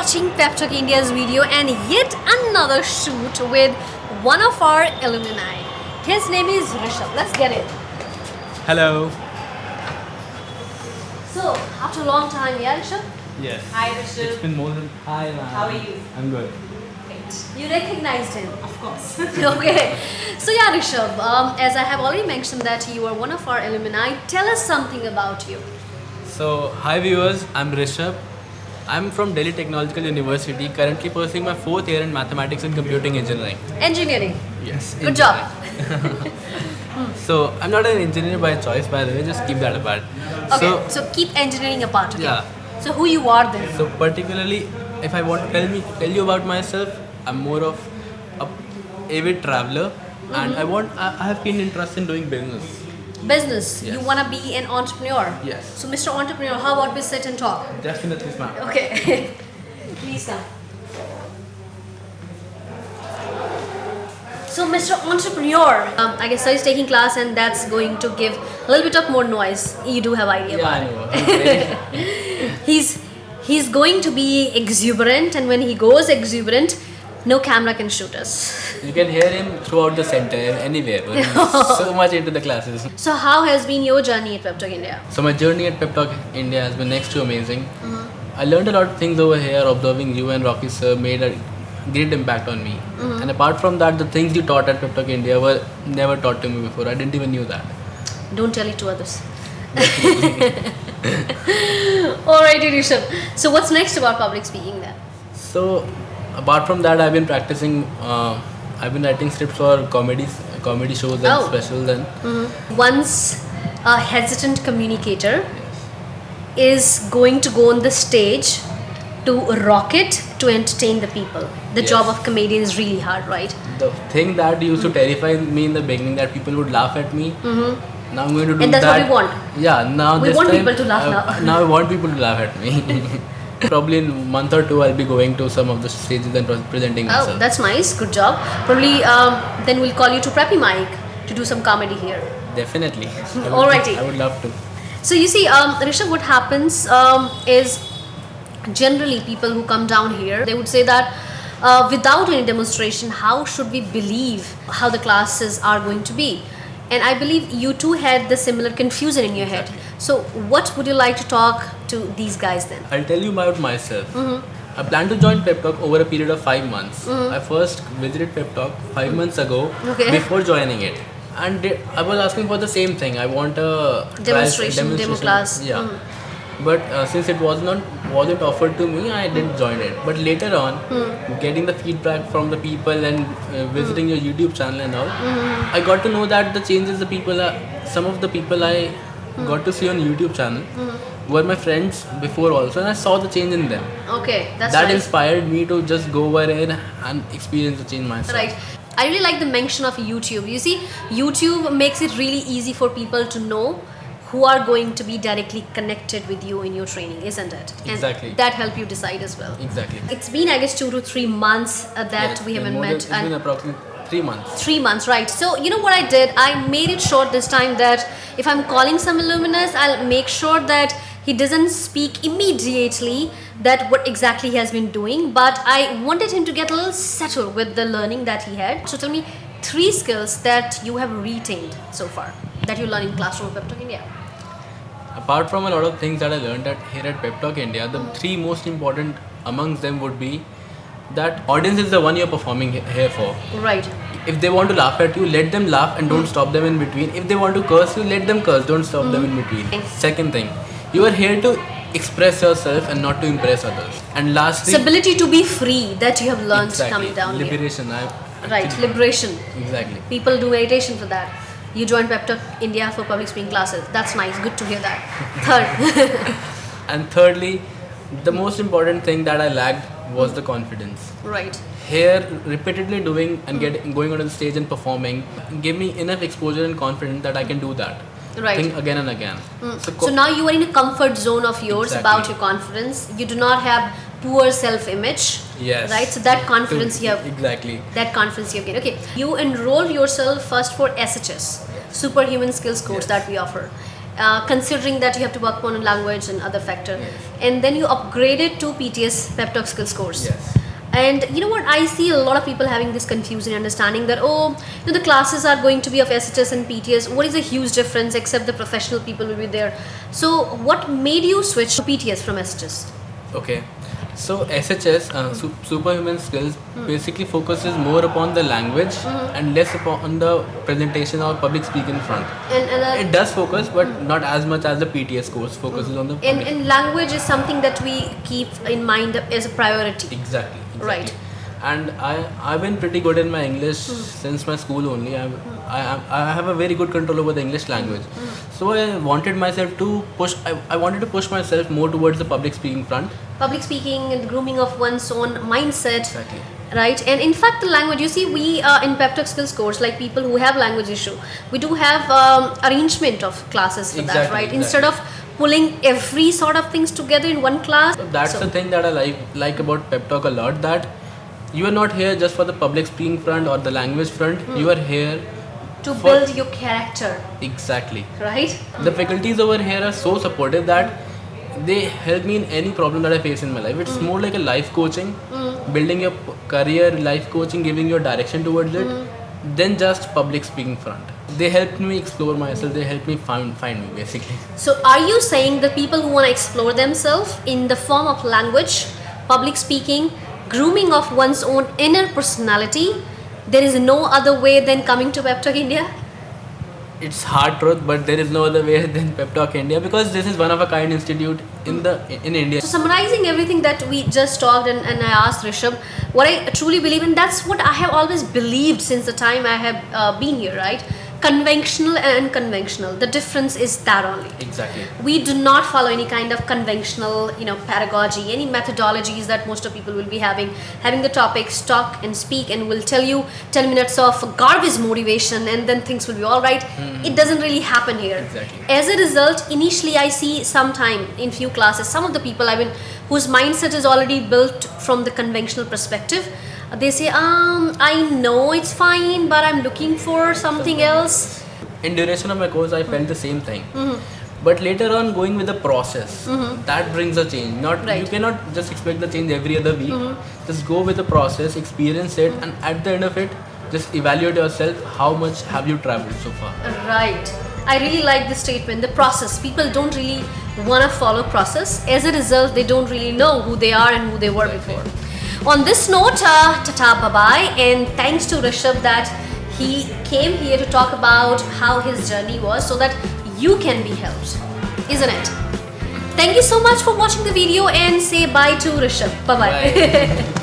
watching Pep Talk India's video and yet another shoot with one of our alumni. His name is Rishabh. Let's get it. Hello. So, after a long time, yeah, Rishabh? Yes. Hi, Rishabh. It's been more than. Hi, ma'am. How are you? I'm good. Great. You recognized him? Of course. Okay. So, yeah, Rishabh, as I have already mentioned that you are one of our alumni, tell us something about you. So, hi viewers. I'm Rishabh. I'm from Delhi Technological University. Currently pursuing my 4th year in Mathematics and Computing Engineering. Engineering. Yes. Good job. So, I'm not an engineer by choice, by the way. Just keep that apart. Okay, so keep engineering apart. Okay? Yeah. So, who you are then? So, particularly, if I want to tell you about myself, I'm more of a avid traveler, and I have keen interest in doing business. Business. Yes. You want to be an entrepreneur. Yes. So, Mr. Entrepreneur, how about we sit and talk? Definitely, ma'am. Okay. Please come. So, Mr. Entrepreneur, I guess sir is taking class and that's going to give a little bit of more noise. You do have idea Yeah, about I know. it. He's going to be exuberant, and when he goes exuberant, no camera can shoot us. You can hear him throughout the center, anywhere. He's so much into the classes. So, how has been your journey at Pep Talk India? So my journey at Pep Talk India has been next to amazing. I learned a lot of things over here. Observing you and Rocky sir made a great impact on me. And apart from that, the things you taught at Pep Talk India were never taught to me before. I didn't even knew that. Don't tell it to others. Alrighty, Rishabh. So, what's next about public speaking then? So apart from that, I've been practicing. I've been writing scripts for comedy shows and specials. And Once a hesitant communicator is going to go on the stage to rock it to entertain the people. The Yes. job of comedian is really hard, right? the thing that used to terrify me in the beginning, that people would laugh at me. Now I'm going to do And that's that. what we want. Yeah, now We this want time, people to laugh now. Now I want people to laugh at me. Probably in a month or two, I'll be going to some of the stages and presenting myself. Oh, that's nice. Good job. Probably then we'll call you to Preppy Mike to do some comedy here. Definitely. Alrighty. I would love to. So you see, Rishabh, what happens is generally people who come down here, they would say that without any demonstration, how should we believe how the classes are going to be? And I believe you too had the similar confusion in your head. Exactly. So what would you like to talk to these guys then? I'll tell you about myself. I plan to join Pep Talk over a period of 5 months. I first visited Pep Talk 5 months ago Okay. before joining it. And I was asking for the same thing. I want a Demonstration, demo class. Yeah. But since it wasn't offered to me, I didn't join it. But later on, getting the feedback from the people and visiting your YouTube channel and all, I got to know that the changes some of the people I got to see on YouTube channel were my friends before also, and I saw the change in them. Okay, that's That nice. inspired me to just go over in and experience the change myself. Right. I really like the mention of YouTube. You see, YouTube makes it really easy for people to know who are going to be directly connected with you in your training, isn't it? And Exactly. that help you decide as well. Exactly. It's been, I guess, 2 to 3 months that Yes, we haven't more than- met. It's been approximately 3 months. 3 months, right? So, you know what I did? I made it short this time that if I'm calling some alumnus, I'll make sure that he doesn't speak immediately that what exactly he has been doing, but I wanted him to get a little settled with the learning that he had. So tell me 3 skills that you have retained so far that you learned in classroom of Pep Talk India. Apart from a lot of things that I learned here at Pep Talk India, the 3 most important amongst them would be that audience is the one you're performing here for. Right. If they want to laugh at you, let them laugh and don't stop them in between. If they want to curse you, let them curse, don't stop them in between. Second thing, you are here to express yourself and not to impress others. And lastly, It's ability to be free that you have learned exactly, coming down here. liberation. Right, liberation. Exactly. People do meditation for that. You joined Pep Talk India for public speaking classes. That's nice. Good to hear that. Third. And thirdly, the most important thing that I lacked was the confidence. Right. Here, repeatedly doing and going on the stage and performing gave me enough exposure and confidence that I can do that Right. thing again and again. So now you are in a comfort zone of yours Exactly. about your confidence. You do not have poor self-image. Yes. Right. So that confidence you have. Exactly. That confidence you have gained. Okay. You enroll yourself first for SHS, Superhuman Skills course Yes. that we offer, considering that you have to work on a language and other factor. Yes. And then you upgraded to PTS Pep Talk Skills course. Yes. And you know what, I see a lot of people having this confusion understanding that, oh, you know, the classes are going to be of SHS and PTS. What is a huge difference except the professional people will be there? So what made you switch to PTS from SHS? Okay. So SHS, Superhuman Skills, basically focuses more upon the language and less upon the presentation or public speaking front. And It does focus, but not as much as the PTS course focuses on the public. and language is something that we keep in mind as a priority. Exactly. Right. And I've been pretty good in my English since my school only. I have a very good control over the English language. So I wanted myself to push. I wanted to push myself more towards the public speaking front. Public speaking and grooming of one's own mindset. Exactly. Right, and in fact, the language, you see, we in Pep Talk Skills course, like people who have language issue, we do have arrangement of classes for that, Exactly, right? exactly. Instead of pulling every sort of things together in one class. So that's the thing that I like about Pep Talk a lot. That you are not here just for the public speaking front or the language front. You are here to for- build your character, exactly. right? The faculties over here are so supportive that they help me in any problem that I face in my life. It's more like a life coaching, building your career, life coaching, giving your direction towards it, than just public speaking front. They helped me explore myself. They helped me find me basically. So are you saying that people who want to explore themselves in the form of language, public speaking, grooming of one's own inner personality, there is no other way than coming to Pep Talk India? It's hard truth, but there is no other way than Pep Talk India, because this is one of a kind institute in India. So summarizing everything that we just talked and I asked Rishabh, what I truly believe, and that's what I have always believed since the time I have been here, right? Conventional and unconventional. The difference is that only. Exactly. We do not follow any kind of conventional, pedagogy, any methodologies that most of people will be having the topics, talk and speak, and will tell you 10 minutes of garbage motivation and then things will be all right. It doesn't really happen here. Exactly. As a result, initially I see sometime in few classes, some of the people whose mindset is already built from the conventional perspective, they say, I know it's fine, but I'm looking for something else. In duration of my course, I felt the same thing. But later on, going with the process, that brings a change. Right. You cannot just expect the change every other week. Just go with the process, experience it, and at the end of it, just evaluate yourself. How much have you traveled so far? Right. I really like this statement, the process. People don't really want to follow process. As a result, they don't really know who they are and who they were before. On this note, tata bye-bye, and thanks to Rishabh that he came here to talk about how his journey was so that you can be helped, isn't it? Thank you so much for watching the video, and say bye to Rishabh. Bye-bye. Bye.